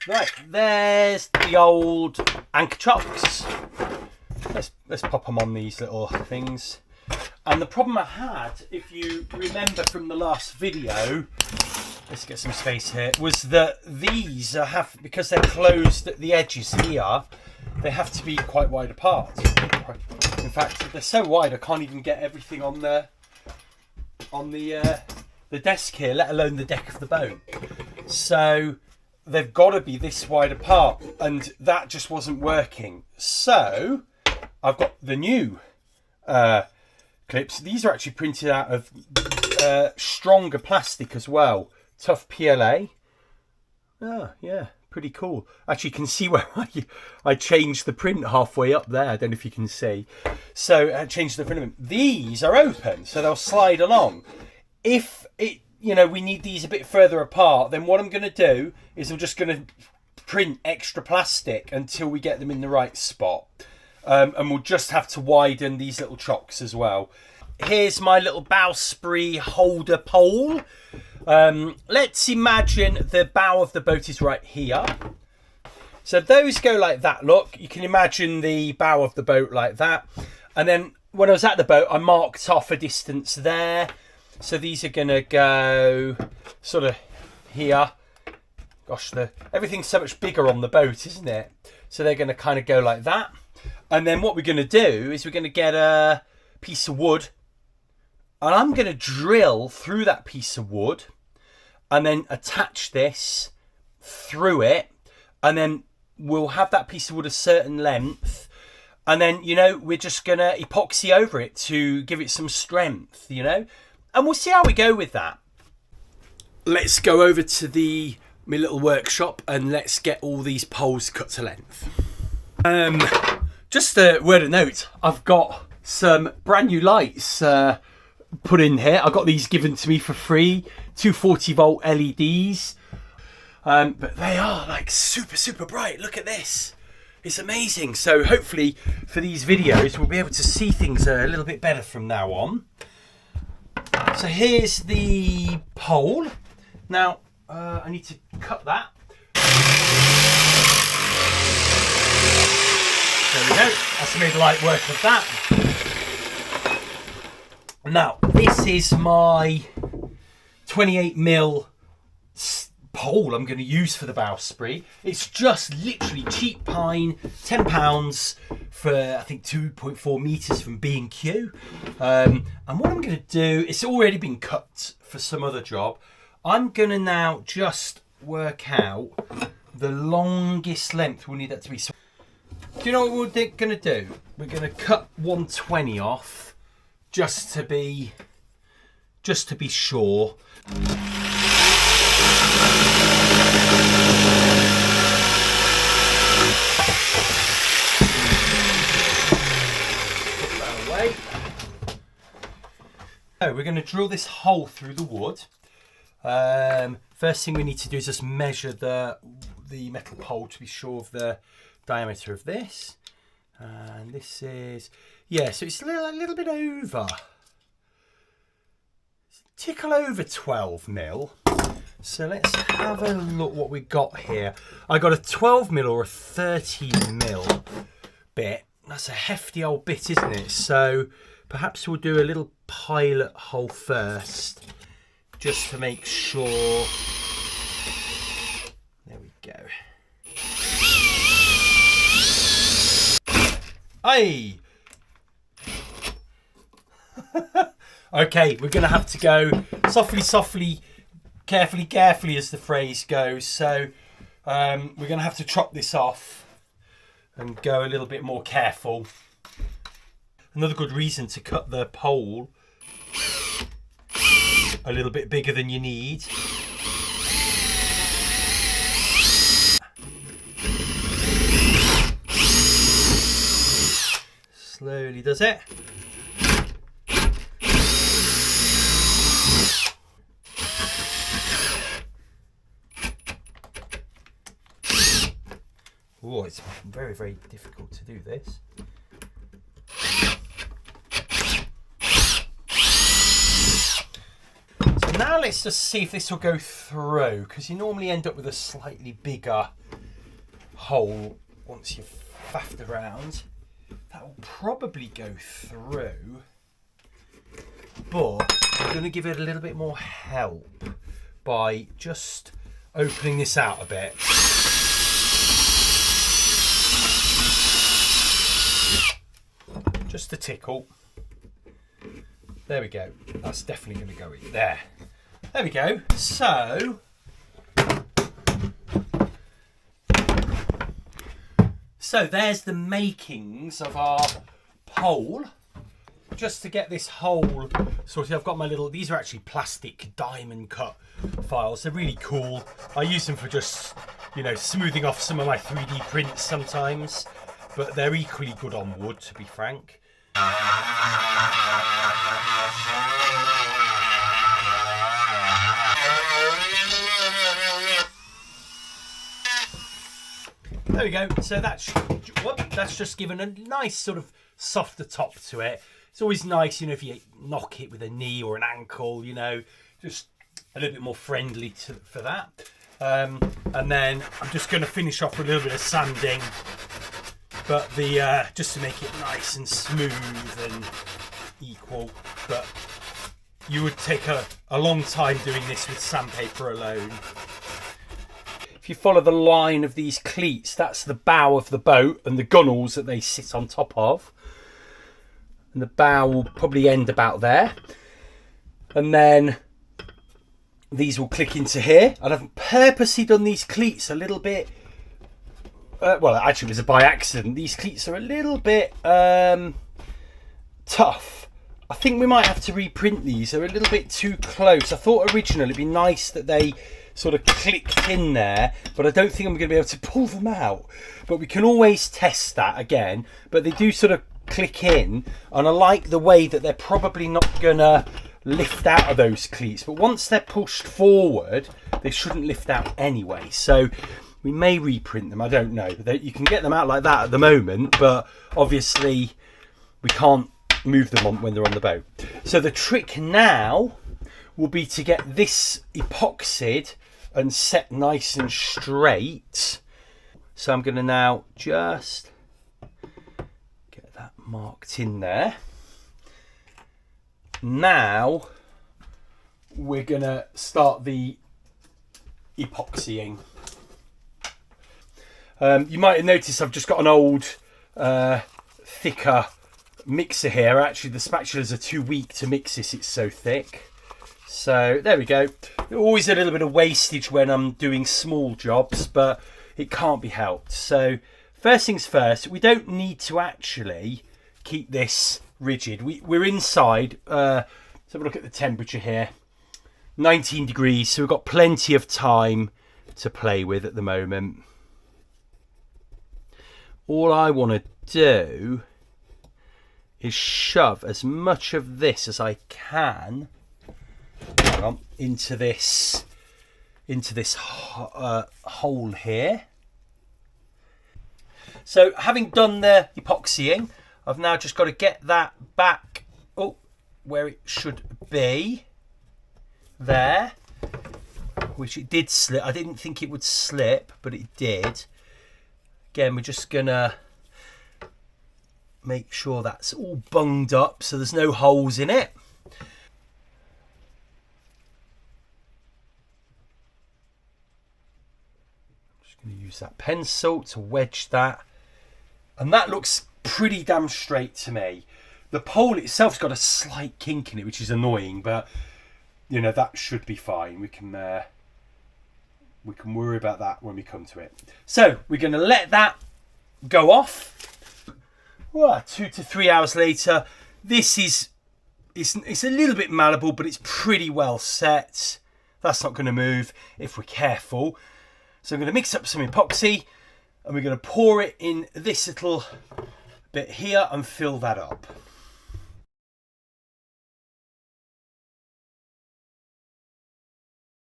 Right, there's the old anchor chocks. Let's pop them on these little things. And the problem I had, if you remember from the last video, let's get some space here, was that these because they're closed at the edges here, they have to be quite wide apart. In fact, they're so wide I can't even get everything on the desk here, let alone the deck of the boat. So they've got to be this wide apart, and that just wasn't working. So I've got the new clips. These are actually printed out of stronger plastic as well, tough PLA. Oh yeah, pretty cool. Actually, you can see where I changed the print halfway up there. I don't know if you can see. So I changed the print of them. These are open, so they'll slide along. If we need these a bit further apart, then what I'm going to do is I'm just going to print extra plastic until we get them in the right spot. And we'll just have to widen these little chocks as well. Here's my little Bowsprit holder pole. Let's imagine the bow of the boat is right here. So those go like that, look. You can imagine the bow of the boat like that. And then when I was at the boat, I marked off a distance there. So these are going to go sort of here. Gosh, everything's so much bigger on the boat, isn't it? So they're going to kind of go like that. And then what we're going to do is we're going to get a piece of wood. And I'm going to drill through that piece of wood. And then attach this through it. And then we'll have that piece of wood a certain length. And then, we're just going to epoxy over it to give it some strength, And we'll see how we go with that. Let's go over to my little workshop and let's get all these poles cut to length. Just a word of note, I've got some brand new lights put in here. I got these given to me for free, 240 volt LEDs. But they are like super, super bright. Look at this. It's amazing. So hopefully for these videos, we'll be able to see things a little bit better from now on. So here's the pole. Now, I need to cut that. There we go. That's made light work of that. Now, this is my 28mm pole I'm going to use for the Bowsprit. It's just literally cheap pine, £10 for I think 2.4 meters from B&Q. And what I'm going to do, it's already been cut for some other job. I'm going to now just work out the longest length we'll need that to be. So, do you know what we're going to do? We're going to cut 120 off just to be sure. So we're going to drill this hole through the wood. First thing we need to do is just measure the metal pole to be sure of the diameter of this. And this is, so it's a little bit over. Tickle over 12mm. So let's have a look what we got here. I got a 12mm or a 13mm bit. That's a hefty old bit, isn't it? So perhaps we'll do a little pilot hole first, just to make sure. There we go. Hey! Okay, we're going to have to go softly, softly, carefully, carefully, as the phrase goes. So we're going to have to chop this off and go a little bit more careful. Another good reason to cut the pole a little bit bigger than you need. Slowly does it. Oh, it's very, very difficult to do this. So now let's just see if this will go through, because you normally end up with a slightly bigger hole once you've faffed around. That will probably go through, but I'm going to give it a little bit more help by just opening this out a bit. Just a tickle. There we go. That's definitely going to go in there. There we go. So there's the makings of our pole. Just to get this hole sorted, I've got my little, these are actually plastic diamond cut files. They're really cool. I use them for just, you know, smoothing off some of my 3D prints sometimes, but they're equally good on wood, to be frank. There we go. So that's just given a nice sort of softer top to it. It's always nice, you know, if you knock it with a knee or an ankle, you know, just a little bit more friendly for that. And then I'm just going to finish off with a little bit of sanding, but just to make it nice and smooth and equal. But you would take a long time doing this with sandpaper alone. If you follow the line of these cleats, that's the bow of the boat and the gunnels that they sit on top of. And the bow will probably end about there. And then these will click into here. And I've purposely done these cleats a little bit... well, actually it was by accident. These cleats are a little bit tough. I think we might have to reprint these. They're a little bit too close. I thought originally it'd be nice that they sort of clicked in there, but I don't think I'm going to be able to pull them out. But we can always test that again. But they do sort of click in, and I like the way that they're probably not going to lift out of those cleats. But once they're pushed forward, they shouldn't lift out anyway. So we may reprint them. I don't know. You can get them out like that at the moment, but obviously we can't move them on when they're on the boat. So the trick now will be to get this epoxied and set nice and straight. So I'm going to now just get that marked in there. Now we're going to start the epoxying. You might have noticed I've just got an old thicker mixer here. Actually the spatulas are too weak to mix this, it's so thick. So there we go. Always a little bit of wastage when I'm doing small jobs, but it can't be helped. So first things first, we don't need to actually keep this rigid. We're inside. Let's have a look at the temperature here. 19 degrees, so we've got plenty of time to play with at the moment. All I want to do is shove as much of this as I can into this hole here. So having done the epoxying, I've now just got to get that back where it should be there, which it did slip. I didn't think it would slip, but it did. Again, we're just gonna make sure that's all bunged up so there's no holes in it. Going to use that pencil to wedge that, and that looks pretty damn straight to me. The pole itself's got a slight kink in it, which is annoying, but you know, that should be fine. We can worry about that when we come to it. So we're going to let that go off. Well, 2 to 3 hours later, this it's a little bit malleable, but it's pretty well set. That's not going to move if we're careful. So I'm going to mix up some epoxy and we're going to pour it in this little bit here and fill that up.